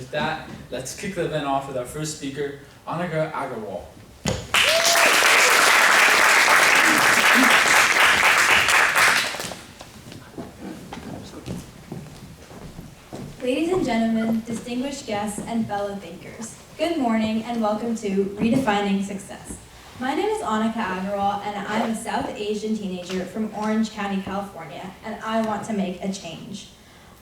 with that, let's kick the event off with our first speaker, Annika Agarwal. Ladies and gentlemen, distinguished guests, and fellow thinkers, good morning and welcome to Redefining Success. My name is Annika Agarwal, and I'm a South Asian teenager from Orange County, California, and I want to make a change.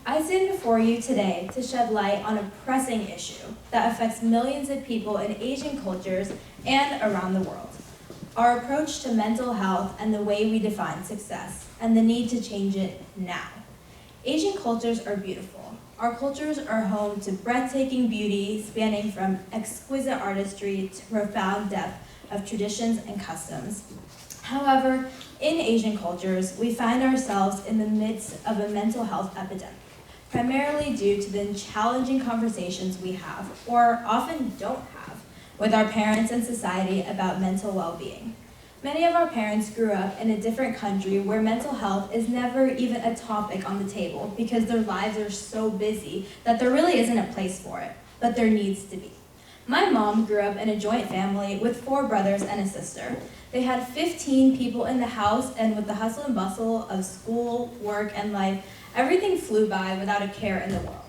I stand before you today to shed light on a pressing issue that affects millions of people in Asian cultures and around the world. Our approach to mental health and the way we define success, and the need to change it now. Asian cultures are beautiful. Our cultures are home to breathtaking beauty spanning from exquisite artistry to profound depth of traditions and customs. However, in Asian cultures, we find ourselves in the midst of a mental health epidemic, primarily due to the challenging conversations we have, or often don't have, with our parents and society about mental well-being. Many of our parents grew up in a different country where mental health is never even a topic on the table because their lives are so busy that there really isn't a place for it, but there needs to be. My mom grew up in a joint family with 4 brothers and a sister. They had 15 people in the house, and with the hustle and bustle of school, work, and life, everything flew by without a care in the world.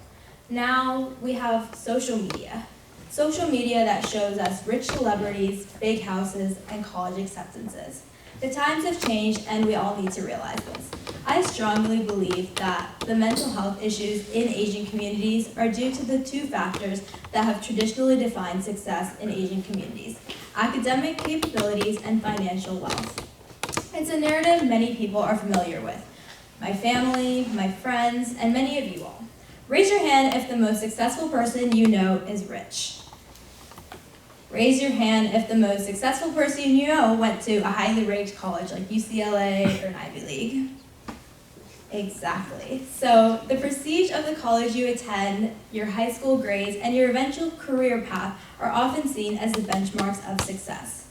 Now we have social media. Social media that shows us rich celebrities, big houses, and college acceptances. The times have changed, and we all need to realize this. I strongly believe that the mental health issues in Asian communities are due to the 2 factors that have traditionally defined success in Asian communities: academic capabilities and financial wealth. It's a narrative many people are familiar with. My family, my friends, and many of you all. Raise your hand if the most successful person you know is rich. Raise your hand if the most successful person you know went to a highly ranked college like UCLA or an Ivy League. Exactly. So the prestige of the college you attend, your high school grades, and your eventual career path are often seen as the benchmarks of success.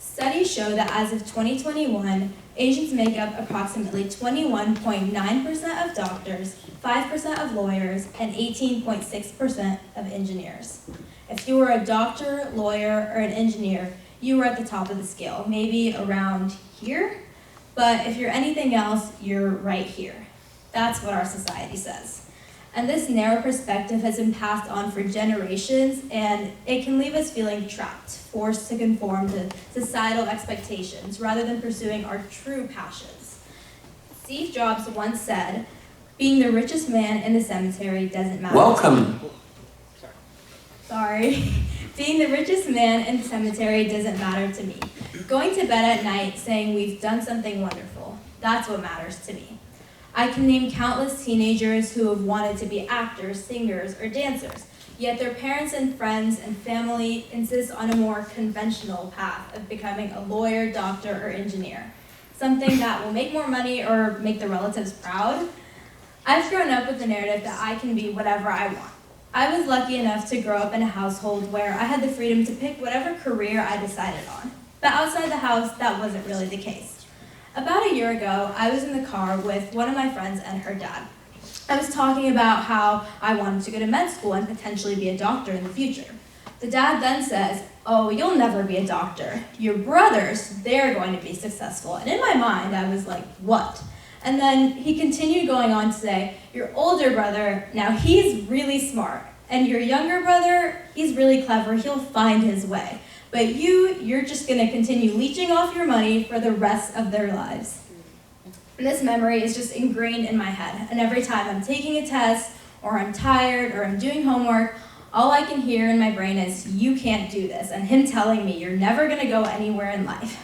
Studies show that as of 2021, Asians make up approximately 21.9% of doctors, 5% of lawyers, and 18.6% of engineers. If you were a doctor, lawyer, or an engineer, you were at the top of the scale, maybe around here. But if you're anything else, you're right here. That's what our society says. And this narrow perspective has been passed on for generations, and it can leave us feeling trapped, forced to conform to societal expectations rather than pursuing our true passions. Steve Jobs once said, "Being the richest man in the cemetery doesn't matter." Welcome. Being the richest man in the cemetery doesn't matter to me. Going to bed at night saying we've done something wonderful, that's what matters to me. I can name countless teenagers who have wanted to be actors, singers, or dancers, yet their parents and friends and family insist on a more conventional path of becoming a lawyer, doctor, or engineer, something that will make more money or make the relatives proud. I've grown up with the narrative that I can be whatever I want. I was lucky enough to grow up in a household where I had the freedom to pick whatever career I decided on. But outside the house, that wasn't really the case. About a year ago, I was in the car with one of my friends and her dad. I was talking about how I wanted to go to med school and potentially be a doctor in the future. The dad then says, "Oh, you'll never be a doctor. Your brothers, they're going to be successful." And in my mind, I was like, what? And then he continued going on to say, "Your older brother, now he's really smart. And your younger brother, he's really clever. He'll find his way. But you're just going to continue leeching off your money for the rest of their lives." And this memory is just ingrained in my head. And every time I'm taking a test, or I'm tired, or I'm doing homework, all I can hear in my brain is, "You can't do this," and him telling me, "You're never going to go anywhere in life."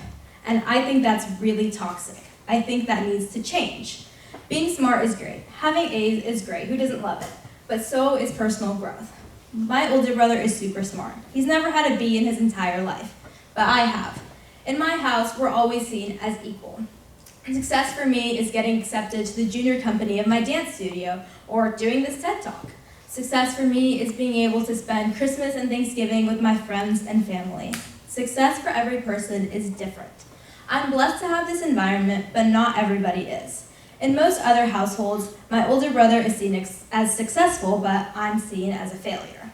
And I think that's really toxic. I think that needs to change. Being smart is great. Having A's is great. Who doesn't love it? But so is personal growth. My older brother is super smart. He's never had a B in his entire life, but I have. In my house, we're always seen as equal. Success for me is getting accepted to the junior company of my dance studio or doing this TED Talk. Success for me is being able to spend Christmas and Thanksgiving with my friends and family. Success for every person is different. I'm blessed to have this environment, but not everybody is. In most other households, my older brother is seen as successful, but I'm seen as a failure.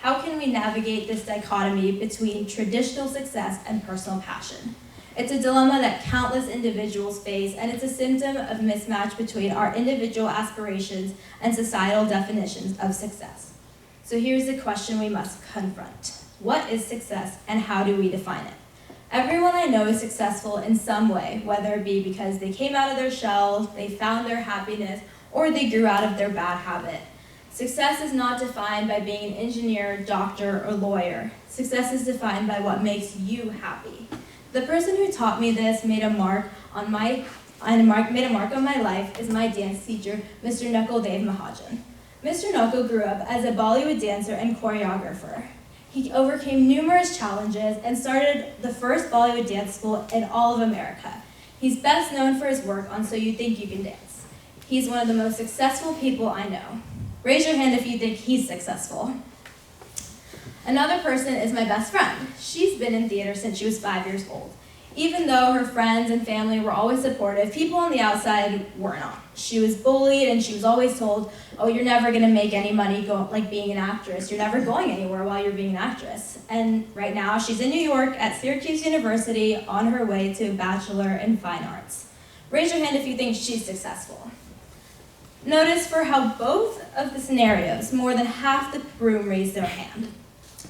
How can we navigate this dichotomy between traditional success and personal passion? It's a dilemma that countless individuals face, and it's a symptom of mismatch between our individual aspirations and societal definitions of success. So here's the question we must confront. What is success, and how do we define it? Everyone I know is successful in some way, whether it be because they came out of their shell, they found their happiness, or they grew out of their bad habit. Success is not defined by being an engineer, doctor, or lawyer. Success is defined by what makes you happy. The person who taught me this made a mark on my life is my dance teacher, Mr. Knuckle Dave Mahajan. Mr. Knuckle grew up as a Bollywood dancer and choreographer. He overcame numerous challenges and started the first Bollywood dance school in all of America. He's best known for his work on So You Think You Can Dance. He's one of the most successful people I know. Raise your hand if you think he's successful. Another person is my best friend. She's been in theater since she was 5 years old. Even though her friends and family were always supportive, people on the outside were not. She was bullied and she was always told, oh, you're never gonna make any money being an actress. You're never going anywhere while you're being an actress. And right now she's in New York at Syracuse University on her way to a Bachelor in Fine Arts. Raise your hand if you think she's successful. Notice for how both of the scenarios, more than half the room raised their hand.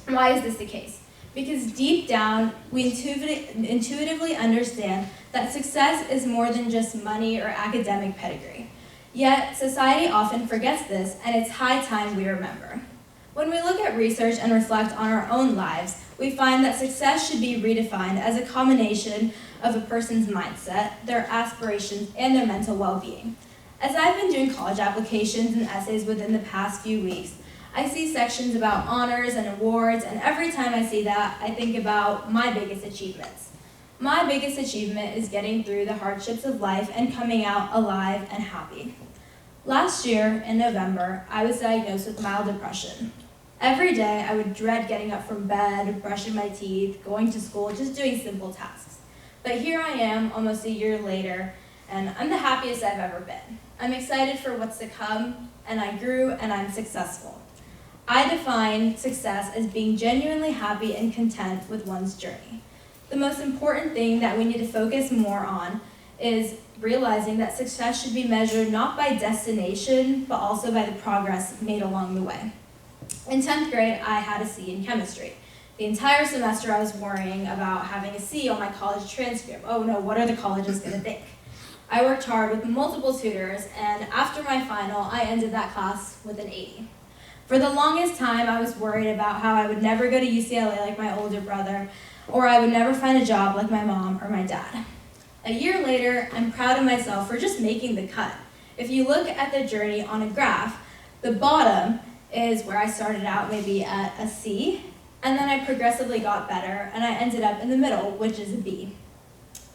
Why is this the case? Because deep down, we intuitively understand that success is more than just money or academic pedigree. Yet, society often forgets this, and it's high time we remember. When we look at research and reflect on our own lives, we find that success should be redefined as a combination of a person's mindset, their aspirations, and their mental well-being. As I've been doing college applications and essays within the past few weeks, I see sections about honors and awards, and every time I see that, I think about my biggest achievements. My biggest achievement is getting through the hardships of life and coming out alive and happy. Last year, in November, I was diagnosed with mild depression. Every day, I would dread getting up from bed, brushing my teeth, going to school, just doing simple tasks. But here I am, almost a year later, and I'm the happiest I've ever been. I'm excited for what's to come, and I grew, and I'm successful. I define success as being genuinely happy and content with one's journey. The most important thing that we need to focus more on is realizing that success should be measured not by destination, but also by the progress made along the way. In 10th grade, I had a C in chemistry. The entire semester I was worrying about having a C on my college transcript. Oh no, what are the colleges gonna think? I worked hard with multiple tutors, and after my final, I ended that class with an 80. For the longest time, I was worried about how I would never go to UCLA like my older brother, or I would never find a job like my mom or my dad. A year later, I'm proud of myself for just making the cut. If you look at the journey on a graph, the bottom is where I started out maybe at a C, and then I progressively got better, and I ended up in the middle, which is a B.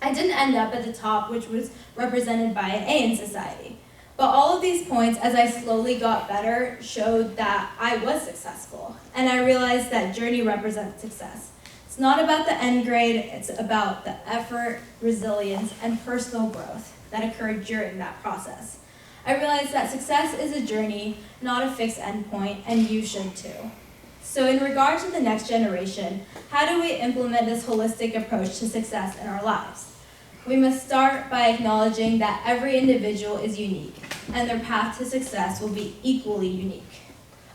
I didn't end up at the top, which was represented by an A in society. But all of these points, as I slowly got better, showed that I was successful. And I realized that journey represents success. It's not about the end grade, it's about the effort, resilience, and personal growth that occurred during that process. I realized that success is a journey, not a fixed endpoint, and you should too. So in regard to the next generation, how do we implement this holistic approach to success in our lives? We must start by acknowledging that every individual is unique, and their path to success will be equally unique.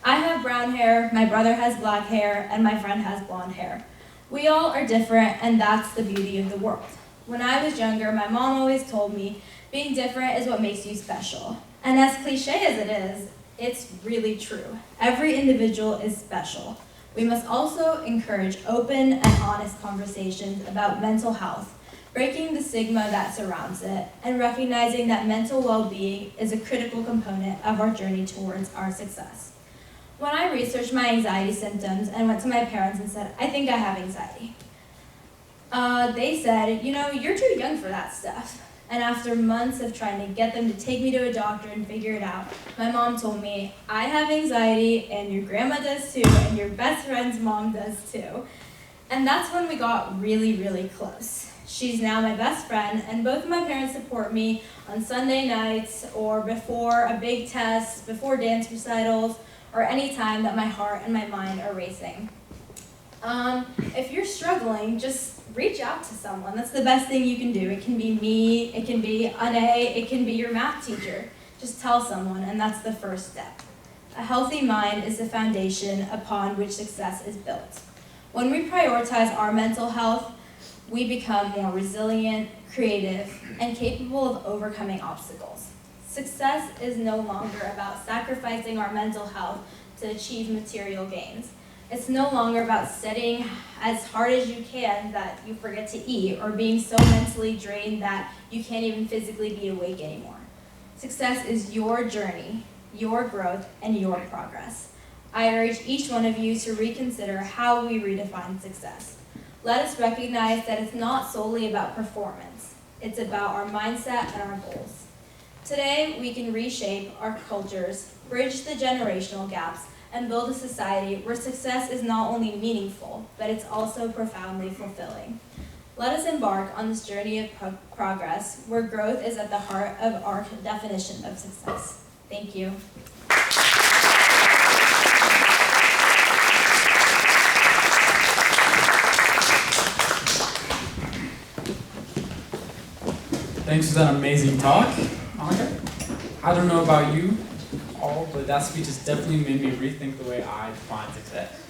I have brown hair, my brother has black hair, and my friend has blonde hair. We all are different, and that's the beauty of the world. When I was younger, my mom always told me, being different is what makes you special. And as cliche as it is, it's really true. Every individual is special. We must also encourage open and honest conversations about mental health, breaking the stigma that surrounds it, and recognizing that mental well-being is a critical component of our journey towards our success. When I researched my anxiety symptoms and went to my parents and said, I think I have anxiety, they said, you're too young for that stuff. And after months of trying to get them to take me to a doctor and figure it out, my mom told me, I have anxiety, and your grandma does too, and your best friend's mom does too. And that's when we got really, really close. She's now my best friend, and both of my parents support me on Sunday nights or before a big test, before dance recitals, or any time that my heart and my mind are racing. If you're struggling, just reach out to someone. That's the best thing you can do. It can be me, it can be Anne, it can be your math teacher. Just tell someone, and that's the first step. A healthy mind is the foundation upon which success is built. When we prioritize our mental health, we become more resilient, creative, and capable of overcoming obstacles. Success is no longer about sacrificing our mental health to achieve material gains. It's no longer about studying as hard as you can that you forget to eat, or being so mentally drained that you can't even physically be awake anymore. Success is your journey, your growth, and your progress. I urge each one of you to reconsider how we redefine success. Let us recognize that it's not solely about performance. It's about our mindset and our goals. Today, we can reshape our cultures, bridge the generational gaps, and build a society where success is not only meaningful, but it's also profoundly fulfilling. Let us embark on this journey of progress, where growth is at the heart of our definition of success. Thank you. Thanks for that amazing talk, Annika. I don't know about you all, but that speech has definitely made me rethink the way I define success.